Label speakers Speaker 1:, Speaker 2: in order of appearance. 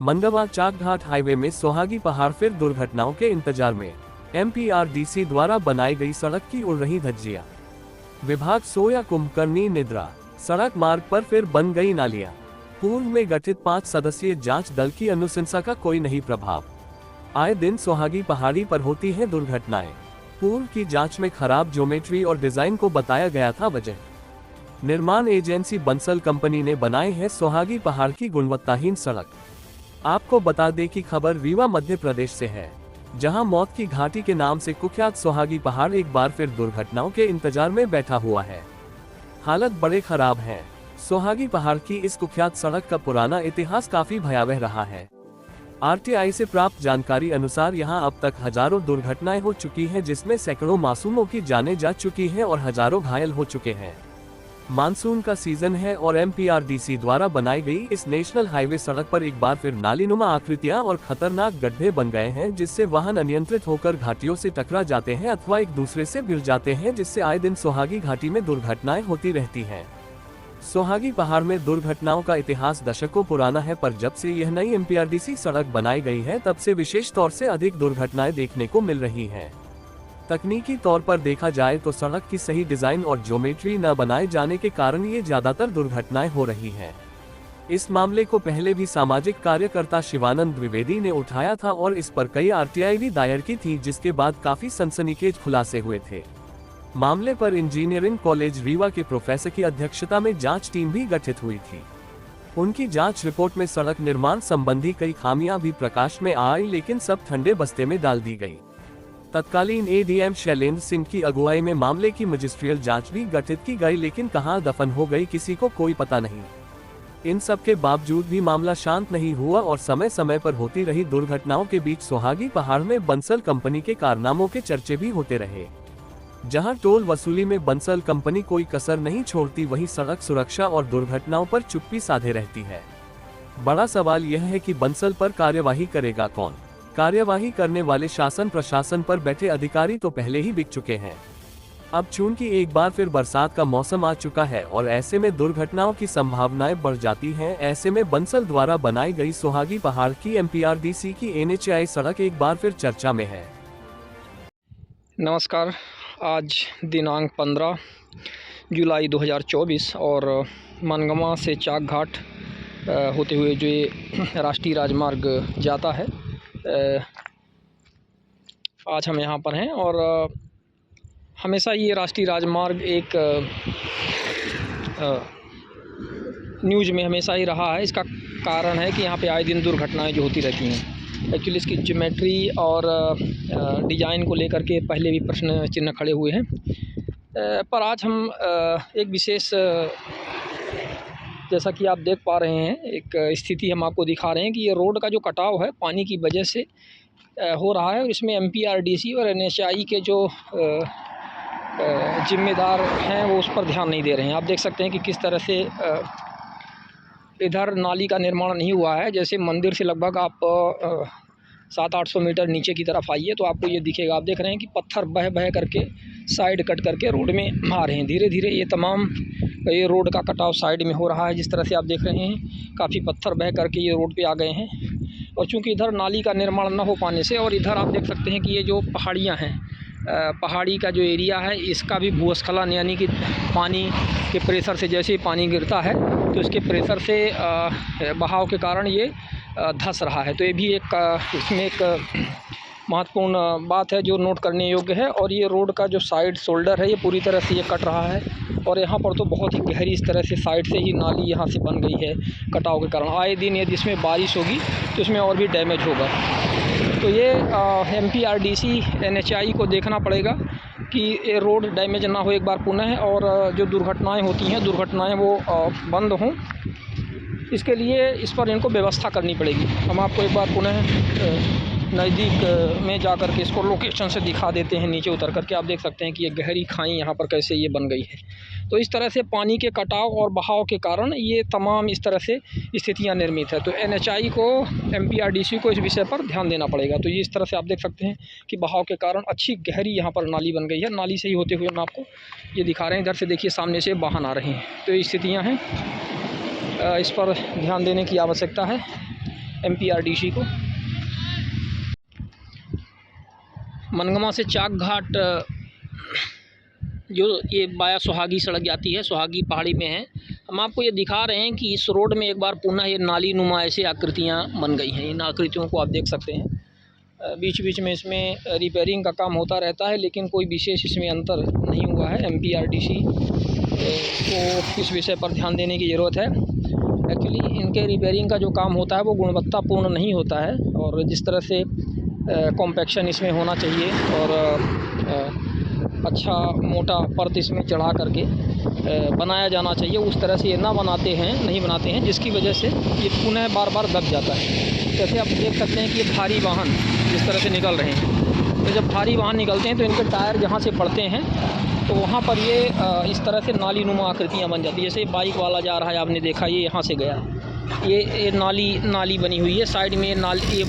Speaker 1: मंडवा Chakghat highway में सोहागी पहाड़ फिर दुर्घटनाओं के इंतजार में। एमपीआरडीसी द्वारा बनाई गई सड़क की उड़ रही धज्जियां। विभाग सोया कुंभकर्णी निद्रा। सड़क मार्ग पर फिर बन गई नालियां। पूर्व में गठित 5 सदस्यीय जांच दल की अनुशंसा का कोई नहीं प्रभाव। आए दिन सोहागी पहाड़ी पर होती हैं दुर्घटनाएं। पूर्व की जांच में खराब ज्योमेट्री और डिजाइन को बताया गया था वजह। निर्माण एजेंसी बंसल कंपनी ने बनाई है सोहागी पहाड़ की गुणवत्ताहीन सड़क। आपको बता दें कि खबर रीवा मध्य प्रदेश से है, जहां मौत की घाटी के नाम से कुख्यात सोहागी पहाड़ एक बार फिर दुर्घटनाओं के इंतजार में बैठा हुआ है। हालत बड़े खराब है। सोहागी पहाड़ की इस कुख्यात सड़क का पुराना इतिहास काफी भयावह रहा है। आरटीआई से प्राप्त जानकारी अनुसार यहां अब तक हजारों दुर्घटनाएं हो चुकी हैं, जिसमें सैकड़ों मासूमों की जानें जा चुकी हैं और हजारों घायल हो चुके हैं। मानसून का सीजन है और एमपीआरडीसी द्वारा बनाई गई इस नेशनल हाईवे सड़क पर एक बार फिर नालीनुमा आकृतियां और खतरनाक गड्ढे बन गए हैं, जिससे वाहन अनियंत्रित होकर घाटियों से टकरा जाते हैं अथवा एक दूसरे से भिड़ जाते हैं, जिससे आए दिन सोहागी घाटी में दुर्घटनाएं होती रहती हैं। सोहागी पहाड़ में दुर्घटनाओं का इतिहास दशकों पुराना है, पर जब से यह नई एमपीआरडीसी सड़क बनाई गई है तब से विशेष तौर से अधिक दुर्घटनाएं देखने को मिल रही हैं। तकनीकी तौर पर देखा जाए तो सड़क की सही डिजाइन और ज्योमेट्री न बनाए जाने के कारण ये ज्यादातर दुर्घटनाएं हो रही हैं। इस मामले को पहले भी सामाजिक कार्यकर्ता शिवानंद द्विवेदी ने उठाया था और इस पर कई आरटीआई भी दायर की थी, जिसके बाद काफी सनसनीखेज खुलासे हुए थे। मामले पर इंजीनियरिंग कॉलेज रीवा के प्रोफेसर की अध्यक्षता में जांच टीम भी गठित हुई थी। उनकी जांच रिपोर्ट में सड़क निर्माण संबंधी कई खामियां भी प्रकाश में आई, लेकिन सब ठंडे बस्ते में डाल दी गई। तत्कालीन एडीएम शैलेंद्र सिंह की अगुवाई में मामले की मजिस्ट्रियल जांच भी गठित की गई, लेकिन कहां दफन हो गई किसी को कोई पता नहीं। इन सब के बावजूद भी मामला शांत नहीं हुआ और समय समय पर होती रही दुर्घटनाओं के बीच सोहागी पहाड़ में बंसल कंपनी के कारनामों के चर्चे भी होते रहे। जहां टोल वसूली में बंसल कंपनी कोई कसर नहीं छोड़ती, वहीं सड़क सुरक्षा और दुर्घटनाओं पर चुप्पी साधे रहती है। बड़ा सवाल यह है कि बंसल पर कार्यवाही करेगा कौन। कार्यवाही करने वाले शासन प्रशासन पर बैठे अधिकारी तो पहले ही बिक चुके हैं। अब चूंकि एक बार फिर बरसात का मौसम आ चुका है और ऐसे में दुर्घटनाओं की संभावनाएं बढ़ जाती हैं, ऐसे में बंसल द्वारा बनाई गई सोहागी पहाड़ की एमपीआरडीसी की एनएचआई सड़क एक बार फिर चर्चा में है।
Speaker 2: नमस्कार, आज दिनांक 15 जुलाई 2024 और मनगवा से चाकघाट होते हुए जो ये राष्ट्रीय राजमार्ग जाता है, आज हम यहाँ पर हैं। और हमेशा ये राष्ट्रीय राजमार्ग एक न्यूज़ में हमेशा ही रहा है। इसका कारण है कि यहाँ पे आए दिन दुर्घटनाएं जो होती रहती हैं। एक्चुअली इसकी ज्योमेट्री और डिज़ाइन को लेकर के पहले भी प्रश्न चिन्ह खड़े हुए हैं, पर आज हम एक विशेष, जैसा कि आप देख पा रहे हैं, एक स्थिति हम आपको दिखा रहे हैं कि ये रोड का जो कटाव है पानी की वजह से हो रहा है, और इसमें एमपीआरडीसी और एनएचआई के जो जिम्मेदार हैं वो उस पर ध्यान नहीं दे रहे हैं। आप देख सकते हैं कि किस तरह से इधर नाली का निर्माण नहीं हुआ है। जैसे मंदिर से लगभग आप 700-800 मीटर नीचे की तरफ आइए तो आपको ये दिखेगा। आप देख रहे हैं कि पत्थर बह बह करके साइड कट करके रोड में आ रहे हैं। धीरे धीरे ये तमाम ये रोड का कटाव साइड में हो रहा है। जिस तरह से आप देख रहे हैं काफ़ी पत्थर बह करके ये रोड पे आ गए हैं, और चूंकि इधर नाली का निर्माण न हो पाने से, और इधर आप देख सकते हैं कि ये जो पहाड़ियाँ हैं, पहाड़ी का जो एरिया है इसका भी भूस्खलन, यानी कि पानी के प्रेशर से जैसे ही पानी गिरता है तो इसके प्रेशर से बहाव के कारण ये धंस रहा है। तो ये भी एक इसमें एक महत्वपूर्ण बात है जो नोट करने योग्य है। और ये रोड का जो साइड शोल्डर है ये पूरी तरह से ये कट रहा है, और यहाँ पर तो बहुत ही गहरी इस तरह से साइड से ही नाली यहाँ से बन गई है कटाव के कारण। आए दिन यदि इसमें बारिश होगी तो इसमें और भी डैमेज होगा। तो ये एमपीआरडीसी एनएचआई को देखना पड़ेगा कि ये रोड डैमेज ना हो एक बार पुनः, और जो दुर्घटनाएं होती हैं दुर्घटनाएं वो बंद हों। इसके लिए इस पर इनको व्यवस्था करनी पड़ेगी। हम आपको एक बार पुनः नज़दीक में जा कर के इसको लोकेशन से दिखा देते हैं। नीचे उतर करके आप देख सकते हैं कि ये गहरी खाई यहाँ पर कैसे ये बन गई है। तो इस तरह से पानी के कटाव और बहाव के कारण ये तमाम इस तरह से स्थितियाँ निर्मित है। तो एनएचआई को, एमपीआरडीसी को इस विषय पर ध्यान देना पड़ेगा। तो ये इस तरह से आप देख सकते हैं कि बहाव के कारण अच्छी गहरी यहाँ पर नाली बन गई है। नाली से ही होते हुए हम आपको ये दिखा रहे हैं। इधर से देखिए सामने से वाहन आ रहे हैं। तो ये स्थितियाँ हैं, इस पर ध्यान देने की आवश्यकता है। MPRDC को। मनगमा से चाक घाट जो ये बाया सुहागी सड़क जाती है, सुहागी पहाड़ी में है। हम आपको ये दिखा रहे हैं कि इस रोड में एक बार पुनः ये नाली नुमा ऐसे आकृतियाँ बन गई हैं। इन आकृतियों को आप देख सकते हैं। बीच बीच में इसमें रिपेयरिंग का काम होता रहता है, लेकिन कोई विशेष इसमें अंतर नहीं हुआ है। MPRDC को इस विषय पर ध्यान देने की ज़रूरत है। एक्चुअली इनके रिपेयरिंग का जो काम होता है वो गुणवत्तापूर्ण नहीं होता है, और जिस तरह से कॉम्पैक्शन इसमें होना चाहिए और अच्छा मोटा परत इसमें चढ़ा करके बनाया जाना चाहिए, उस तरह से ये नहीं बनाते हैं, जिसकी वजह से ये पुनः बार बार दब जाता है। जैसे आप देख सकते हैं कि ये भारी वाहन जिस तरह से निकल रहे हैं, तो जब भारी वाहन निकलते हैं तो इनके टायर जहाँ से पड़ते हैं तो वहाँ पर ये इस तरह से नाली नुमा आकृतियाँ बन जाती है। जैसे बाइक वाला जा रहा है, आपने देखा ये यहाँ से गया, ये नाली बनी हुई है साइड में, ये